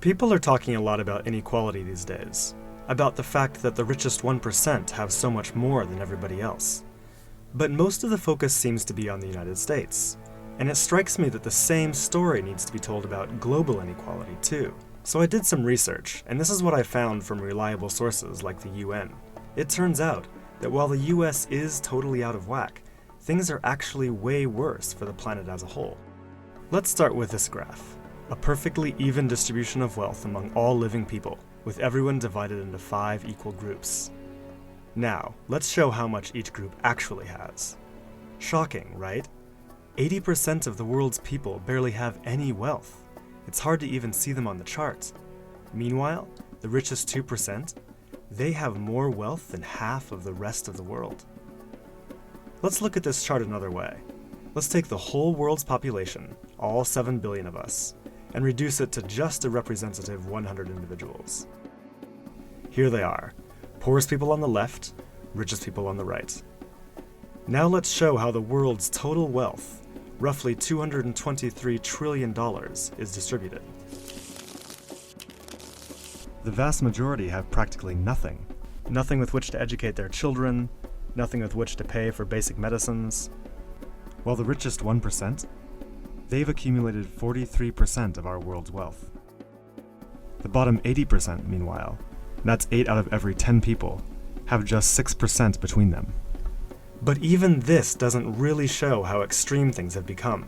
People are talking a lot about inequality these days, about the fact that the richest 1% have so much more than everybody else. But most of the focus seems to be on the United States, and it strikes me that the same story needs to be told about global inequality too. So I did some research, and this is what I found from reliable sources like the UN. It turns out that while the US is totally out of whack, things are actually way worse for the planet as a whole. Let's start with this graph. A perfectly even distribution of wealth among all living people, with everyone divided into 5 equal groups. Now, let's show how much each group actually has. Shocking, right? 80% of the world's people barely have any wealth. It's hard to even see them on the chart. Meanwhile, the richest 2%, they have more wealth than half of the rest of the world. Let's look at this chart another way. Let's take the whole world's population, all 7 billion of us, and reduce it to just a representative 100 individuals. Here they are, poorest people on the left, richest people on the right. Now let's show how the world's total wealth, roughly $223 trillion, is distributed. The vast majority have practically nothing. Nothing with which to educate their children, nothing with which to pay for basic medicines. While the richest 1%, they've accumulated 43% of our world's wealth. The bottom 80%, meanwhile, that's 8 out of every 10 people, have just 6% between them. But even this doesn't really show how extreme things have become.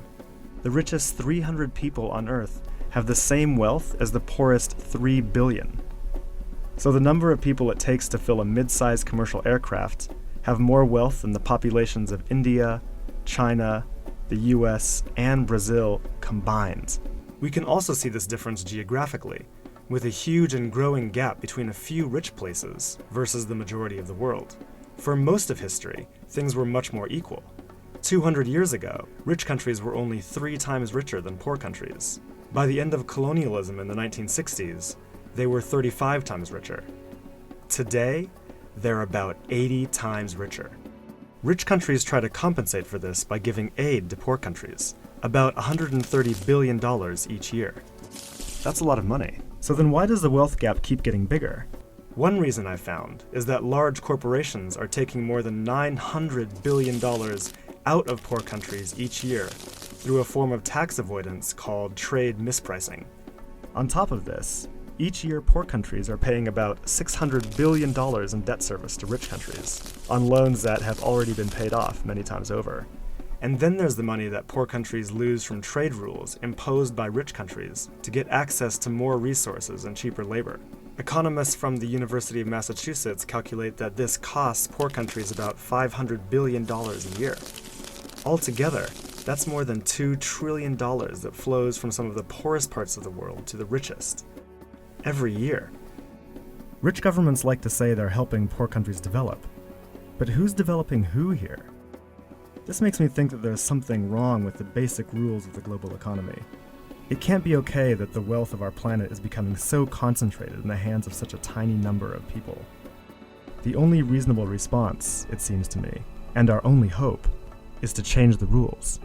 The richest 300 people on Earth have the same wealth as the poorest 3 billion. So the number of people it takes to fill a mid-sized commercial aircraft have more wealth than the populations of India, China, the US, and Brazil combined. We can also see this difference geographically, with a huge and growing gap between a few rich places versus the majority of the world. For most of history, things were much more equal. 200 years ago, rich countries were only 3 times richer than poor countries. By the end of colonialism in the 1960s, they were 35 times richer. Today, they're about 80 times richer. Rich countries try to compensate for this by giving aid to poor countries, about $130 billion each year. That's a lot of money. So then why does the wealth gap keep getting bigger? One reason I found is that large corporations are taking more than $900 billion out of poor countries each year through a form of tax avoidance called trade mispricing. On top of this, each year poor countries are paying about $600 billion in debt service to rich countries, on loans that have already been paid off many times over. And then there's the money that poor countries lose from trade rules imposed by rich countries to get access to more resources and cheaper labor. Economists from the University of Massachusetts calculate that this costs poor countries about $500 billion a year. Altogether, that's more than $2 trillion that flows from some of the poorest parts of the world to the richest. Every year. Rich governments like to say they're helping poor countries develop. But who's developing who here? This makes me think that there's something wrong with the basic rules of the global economy. It can't be okay that the wealth of our planet is becoming so concentrated in the hands of such a tiny number of people. The only reasonable response, it seems to me, and our only hope, is to change the rules.